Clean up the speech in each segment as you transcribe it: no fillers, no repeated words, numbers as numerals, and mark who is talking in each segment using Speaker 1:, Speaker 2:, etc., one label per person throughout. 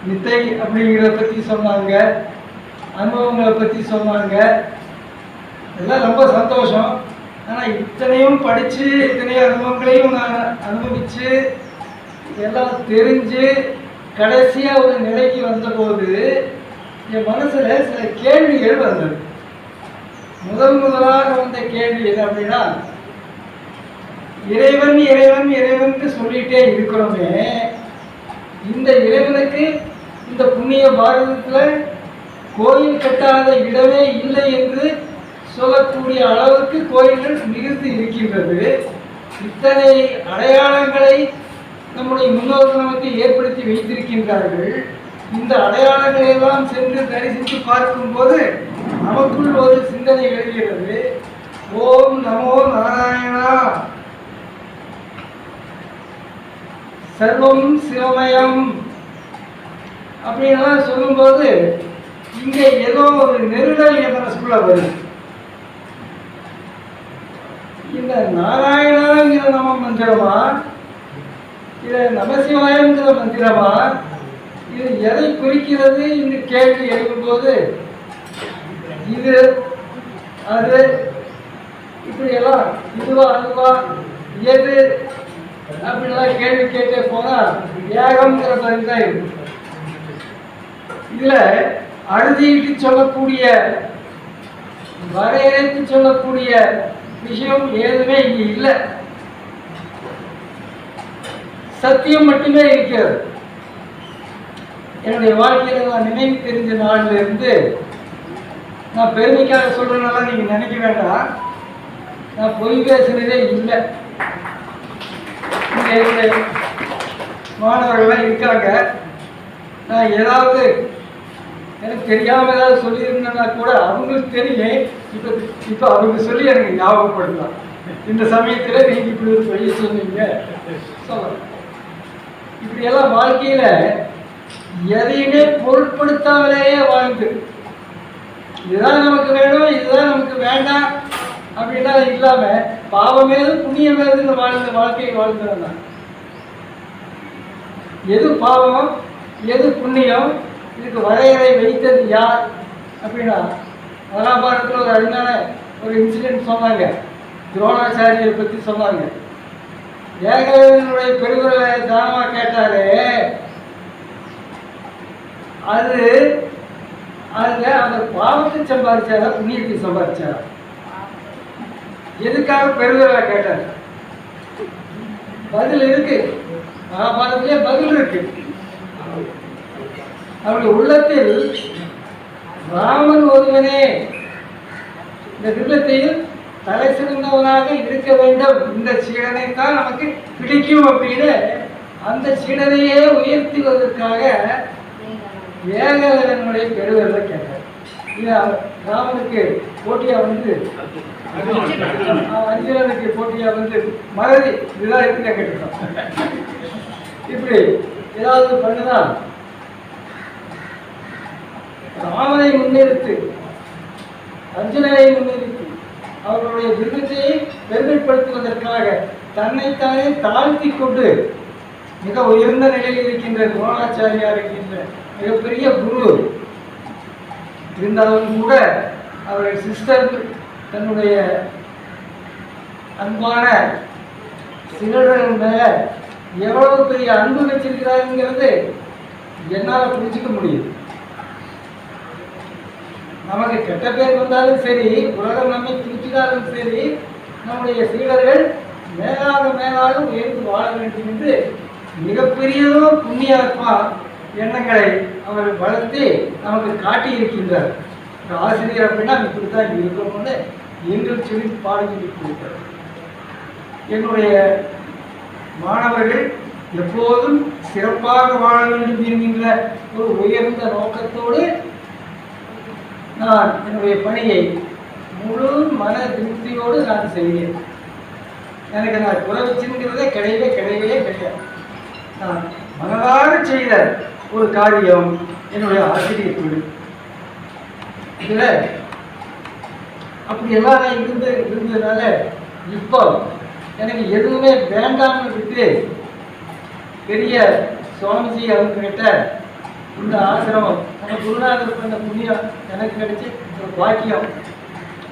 Speaker 1: நித்தை அப்படிங்கிறத பற்றி சொன்னாங்க, அனுபவங்களை பற்றி சொன்னாங்க. இதெல்லாம் ரொம்ப சந்தோஷம். ஆனால் இத்தனையும் படித்து இத்தனையும் அனுபவங்களையும் நான் அனுபவித்து எல்லாம் தெரிஞ்சு கடைசியாக ஒரு நிலைக்கு வந்தபோது என் மனசில் சில கேள்விகள் வந்தது. முதலாக வந்த கேள்வி என்ன அப்படின்னா, இறைவன் இறைவன் இறைவன் சொல்லிகிட்டே இருக்கிறோமே, இந்த இறைவனுக்கு இந்த புண்ணிய பாரதத்தில் கோயில் கட்டாத இடமே இல்லை என்று சொல்லக்கூடிய அளவுக்கு கோயில்கள் மிகுந்து இருக்கின்றது. இத்தனை அடையாளங்களை நம்முடைய முன்னோர்கள் நமக்கு ஏற்படுத்தி வைத்திருக்கின்றார்கள். இந்த அடையாளங்களை எல்லாம் சென்று தரிசித்து பார்க்கும்போது நமக்குள் ஒரு சிந்தனை எழுகிறது. ஓம் நமோ நாராயணா, சர்வம் சிவமயம் அப்படின்லாம் சொல்லும்போது இங்கே ஏதோ ஒரு நெருடல் என் மனசுக்குள்ள வருது. இந்த நாராயணாங்கிற நம மந்திரமா, இது நமசிவாயங்கிற மந்திரமா, இது எதை குறிக்கிறது இந்த கேள்வி எழுப்பும்போது இது அது இப்படியெல்லாம் இதுவா அதுவா எது அப்படின்லாம் கேள்வி கேட்டே போனால் ஏகம்ங்கிற மாதிரி தான் இருக்கு. இதில் அழுதிட்டு சொல்லக்கூடிய வரையறைத்து சொல்லக்கூடிய விஷயம் ஏதுமே இங்கே இல்லை. சத்தியம் மட்டுமே இருக்கிறது. என்னுடைய வாழ்க்கையில் நான் நினைவு தெரிஞ்ச நாளில் இருந்து, நான் பெருமைக்காக சொல்கிறதுனால நீங்கள் நினைக்க வேண்டாம், நான் பொய் பேசுனதே இல்லை. இங்கே என்னுடைய மாணவர்கள்லாம் இருக்காங்க. நான் ஏதாவது எனக்கு தெரியாமல் ஏதாவது சொல்லியிருந்தேன்னா கூட அவங்களுக்கு தெரியும். இப்போ அவங்க சொல்லி எனக்கு ஞாபகப்படுத்தலாம், இந்த சமயத்தில் நீங்கள் இப்படி ஒரு பொய்யை சொன்னீங்க சொல்லலாம். இப்படியெல்லாம் வாழ்க்கையில் எதையுமே பொருட்படுத்தாமலேயே வாழ்ந்து இதுதான் நமக்கு வேணும் இதுதான் நமக்கு வேண்டாம் அப்படின்னா இல்லாமல் பாவமேது புண்ணியமேதுன்னு வாழ்ந்த வாழ்க்கையை வாழ்ந்துருந்தான். எது பாவம் எது புண்ணியம் இதுக்கு வரையறை வைத்தது யார் அப்படின்னா, மகாபாரதத்தில் ஒரு அருமையான ஒரு இன்சிடென்ட் சொன்னாங்க. துரோணாச்சாரியரை பற்றி சொன்னாங்க. ஏகனுடைய பெருவிரலை தானமாக கேட்டாரு. அதில் அவர் பாவத்தை சம்பாதிச்சாரா புண்ணியத்தை சம்பாதிச்சாரா? எதுக்காக பெருவிரலை கேட்டார்? பதில் இருக்கு, மகாபாரதத்திலே பதில் இருக்கு. அவருடைய உள்ளத்தில் ராமன் ஒருவனே இந்த வில்லத்தில் தலை சிறந்தவனாக இருக்க வேண்டும், இந்த சீடனை தான் நமக்கு பிடிக்கும் அப்படின்னு அந்த சீடனையே உயர்த்துவதற்காக ஏகனுடைய பெருவரை கேட்டார். இது ராமனுக்கு போட்டியா வந்து அர்ஜுனனுக்கு போட்டியா வந்து மறதி இதுதான் இருக்குன்னு கேட்டுருக்கோம். இப்படி ஏதாவது பண்ணுதான் ராமனை முன்னிறுத்து அர்ஜுனனை முன்னிறுத்தி அவர்களுடைய விருதத்தை பெருமைப்படுத்துவதற்காக தன்னைத்தானே தாழ்த்தி கொண்டு மிக உயர்ந்த நிலையில் இருக்கின்ற துரோணாச்சாரியார் இருக்கின்ற மிகப்பெரிய குரு இருந்தாலும் கூட அவருடைய சிஸ்டர் தன்னுடைய அன்பான சிலர்கள் மேல எவ்வளவு பெரிய அன்பு வச்சிருக்கிறாருங்கிறது என்னால் புரிஞ்சுக்க முடியுது. நமக்கு கெட்ட பேர் வந்தாலும் சரி, உலகம் நம்மை பிடிச்சினாலும் சரி, நம்முடைய சீடர்கள் மேலாக உயர்ந்து வாழ வேண்டும் என்று மிகப்பெரியதோ புண்ணியாத்மா எண்ணங்களை அவர் வளர்த்து நமக்கு காட்டியிருக்கின்றார். ஆசிரியர் அப்படின்னா இப்படித்தான் இருக்கணும்னு எங்கள் சொல்லி பாடங்கி கொடுத்தார். என்னுடைய மாணவர்கள் எப்போதும் சிறப்பாக வாழ வேண்டும் என்கின்ற ஒரு உயர்ந்த நோக்கத்தோடு நான் என்னுடைய பணியை முழு மன திருப்தியோடு நான் செய்கிறேன். எனக்கு நான் குறைவச்சுங்கிறதே கிடையாது. நான் மனதார செய்த ஒரு காரியம் என்னுடைய ஆசிரியர் தொழில். இதில் அப்படியெல்லாம் நான் இருந்ததுனால இப்போ எனக்கு எதுவுமே வேண்டாம்னு விட்டு பெரிய சுவாமிஜி அவங்ககிட்ட இந்த ஆசிரமம் நம்ம குருநாதர் பண்ண புண்ணியம் எனக்கு கிடைச்சி ஒரு பாக்கியம்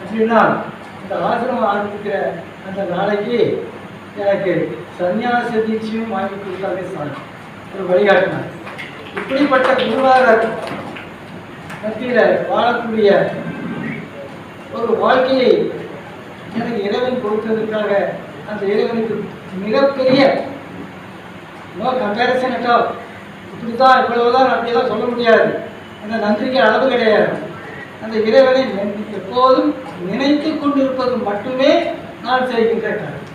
Speaker 1: அப்படின்னா இந்த ஆசிரமம் ஆரம்பிக்கிற அந்த நாளைக்கு எனக்கு சன்னியாச தீட்சையும் வாங்கி கொடுத்தாலே சாமி ஒரு வழிகாட்டினார். இப்படிப்பட்ட குருநாதர் மத்தியில் வாழக்கூடிய ஒரு வாழ்க்கையை எனக்கு இறைவன் கொடுத்ததற்காக அந்த இறைவனுக்கு மிகப்பெரிய நோ கம்பேரிசன் அட் ஆல். இப்படி தான் இவ்வளவுதான் அப்படியெல்லாம் சொல்ல முடியாது. அந்த நன்றிக்கு அளவு கிடையாது. அந்த இறைவனை எப்போதும் நினைத்து கொண்டிருப்பது மட்டுமே நான் செய்கின்ற காரியம்.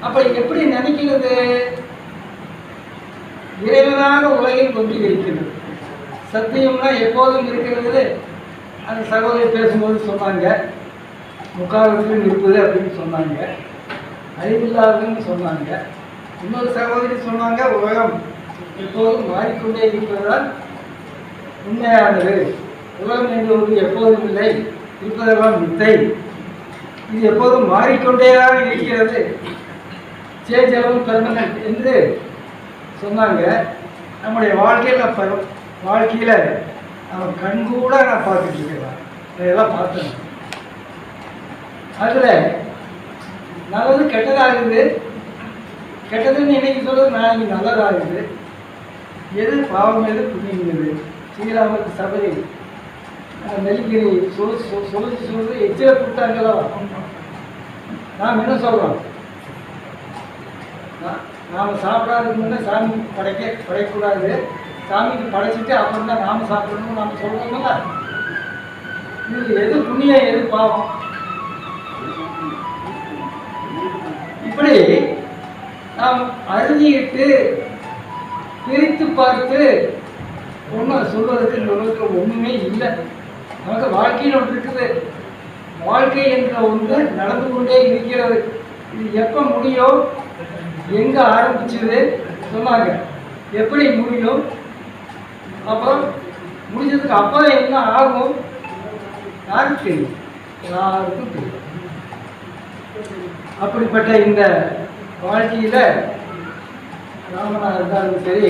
Speaker 1: அப்ப எப்படி நினைக்கிறது? இறைவனாக உலகில் கொண்டு இருக்கிறது. சத்தியம்னா எப்போதும் இருக்கிறது. அந்த சகோதரி பேசும்போது சொன்னாங்க, முக்காலத்தில் இருப்பது அப்படின்னு சொன்னாங்க, அறிவில்லாததுன்னு சொன்னாங்க. இன்னொரு சகோதரி சொன்னாங்க, உலகம் எப்போதும் மாறிக்கொண்டே இருப்பதுதான் உண்மையானது. உலகம் என்பது எப்போதும் இல்லை, இருப்பதெல்லாம் மித்தை. இது எப்போதும் மாறிக்கொண்டேதான் இருக்கிறது. சேஞ்ச் எல்லாம் பெர்மனன்ட் என்று சொன்னாங்க. நம்முடைய வாழ்க்கையில் அவன் கண்கூட நான் பார்த்துட்டு இருக்கிறேன். இதெல்லாம் பார்த்தேன். அதில் நல்லது கெட்டதாகுது, கெட்டதுன்னு இன்னைக்கு சொல்றது நாளைக்கு நல்லதாகுது. எது பாவம் எது புண்ணியங்கிறது. ஸ்ரீராமருக்கு சபரி நெல்லிக்கிரி சொல்லுது எச்சில கொடுத்தாங்களோ. நாம் என்ன சொல்கிறோம்? நாம் சாப்பிடாதுக்கு முன்னே சாமி படைக்கக்கூடாது. சாமிக்கு படைச்சிட்டு அப்புறம் தான் நாம் சாப்பிடணும்னு நாம் சொல்கிறோம்ல. இது எது புண்ணியம் எது பாவம்? இப்படி நாம் அழுதிட்டு பிரித்து பார்த்து ஒன்றும் சொல்வதற்கு இந்த உலகத்தில் ஒன்றுமே இல்லை. நமக்கு வாழ்க்கையில் ஒன்று இருக்குது. வாழ்க்கை என்ற ஒன்று நடந்து கொண்டே இருக்கிறது. இது எப்போ முடியும், எங்கே ஆரம்பிச்சது சொன்னாங்க, எப்படி முடியும், அப்புறம் முடிஞ்சதுக்கு அப்புறம் என்ன ஆகும் யாருக்கு தெரியும்? யாருக்கும் தெரியும். அப்படிப்பட்ட இந்த வாழ்க்கையில் ராமனாக இருந்தாலும் சரி,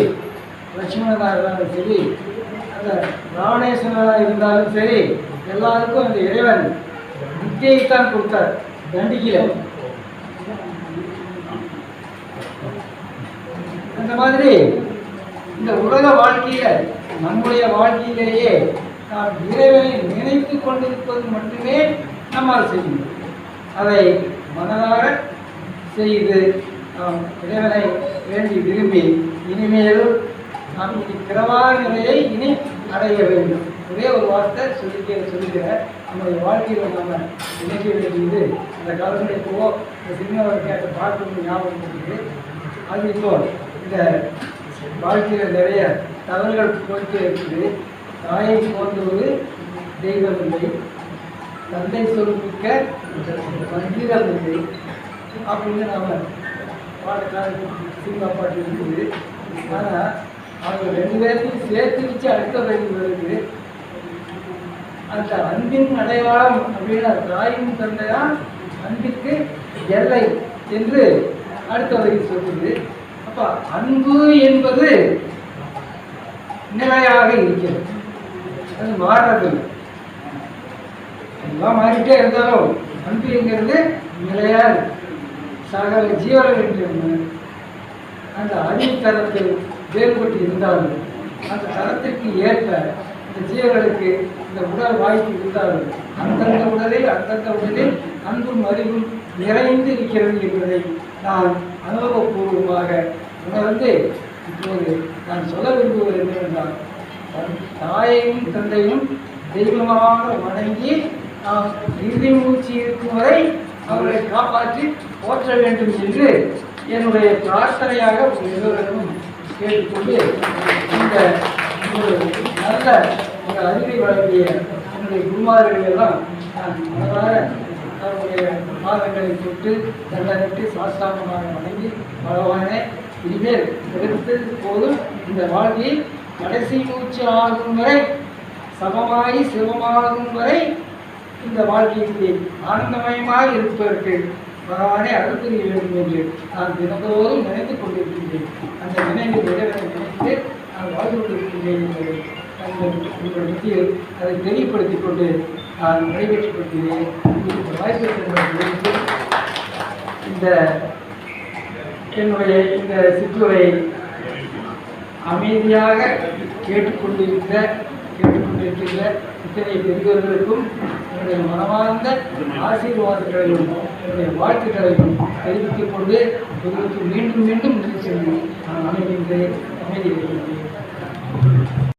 Speaker 1: லட்சுமணனாக இருந்தாலும் சரி, அந்த ராவணேஸ்வரனாக இருந்தாலும் சரி, எல்லாருக்கும் அந்த இறைவன் வித்தியைத்தான் கொடுத்தார், தண்டிக்கல. அந்த மாதிரி இந்த உலக வாழ்க்கையில நம்முடைய வாழ்க்கையிலேயே நாம் இறைவனை நினைத்து கொண்டிருப்பது மட்டுமே நம்மால் செய்ய முடியும். அதை மனதாக செய்து நாம் இறைவனை வேண்டி விரும்பி இனிமேலும் நாம் பிறவான நிலையை இனி அடைய வேண்டும். ஒரே ஒரு வார்த்தை சொல்லிக்கிறேன். நம்முடைய வாழ்க்கையில் நாம் நினைக்க வேண்டியது அந்த காலத்தில் இப்போ இந்த சினிமாவில் கேட்ட பாட்டு ஞாபகம் இருக்குது. அது இப்போ இந்த வாழ்க்கையில் நிறைய தவறுகள் போயிட்டே இருக்குது. தாயை போன்றொரு தெய்வம் இல்லை, தந்தை சொல்லிக்க மந்திரம் இல்லை அப்படின்னு நாம் பாடக்கால சினிமா பாட்டு இருக்குது. ஆனால் அவங்க ரெண்டு பேர்த்தையும் சேர்த்து வச்சு அடுத்த வழி வருது. அந்த அன்பின் அடையாளம் அப்படின்னா தாயும் தந்தைதான் அன்பிற்கு எல்லை என்று அடுத்த வழி சொல்லுது. அப்போ அன்பு என்பது நிலையாக இருக்கிறது, அது மாறுறதில்லை. எல்லாம் மாறிட்டே இருந்தாலும் அன்புங்கிறது நிலையாக சகல ஜீவர்கள் என்று அந்த அறிவு தரத்தில் வேறுபட்டு இருந்தாலும் அந்த தரத்திற்கு ஏற்ப இந்த ஜீவர்களுக்கு இந்த உடல் வாய்ப்பு இருந்தாலும் அந்தந்த உடலில் அன்பும் அறிவும் நிறைந்து இருக்கிறது என்பதை நான் அனுபவபூர்வமாக உணர்ந்து இப்போது நான் சொல்ல விரும்புவது என்னவென்றால், தாயையும் தந்தையும் தெய்வமாக வணங்கி நாம் இறுதி மூச்சு இருக்கும் வரை அவர்களை காப்பாற்றி போற்ற வேண்டும் என்று என்னுடைய பிரார்த்தனையாக எல்லோருக்கும் கேட்டுக்கொண்டு இந்த ஒரு நல்ல ஒரு அறிவை வழங்கிய என்னுடைய குருமார்கள் எல்லாம் நான் மனதார அவருடைய பாதங்களை தொட்டு தண்டனிட்டு சாஸ்தாங்கமாக வணங்கி, பகவானே இனிமேல் எடுத்தது போதும் இந்த வாழ்க்கையில் கடைசி மூச்சு ஆகும் வரை சமமாகி சிவமாகும் வரை இந்த வாழ்க்கைக்கு ஆனந்தமயமாக இருப்பதற்கு பகவானே அருள் புரிய வேண்டும் என்று நான் தினந்தோறும் நினைத்துக் கொண்டிருக்கின்றேன். அந்த நினைவு இறைவனை நினைத்து நான் வாழ்ந்து கொண்டிருக்கின்றேன் என்பதை உங்கள் மத்தியில் அதை தெளிவுபடுத்திக் கொண்டு நான் நிறைவேற்றிக் கொள்கிறேன். இந்த வாய்ப்பு இந்த என்னுடைய இந்த சிற்றுரை அமைதியாக கேட்டுக்கொண்டிருக்கின்ற இத்தனை பெரியவர்களுக்கும் என்னுடைய மனமார்ந்த ஆசீர்வாதங்களையும் என்னுடைய வாழ்த்துக்களையும் தெரிவித்துக் கொண்டு உங்களுக்கு மீண்டும் மீண்டும் நன்றி சொல்லி நான் அமைதி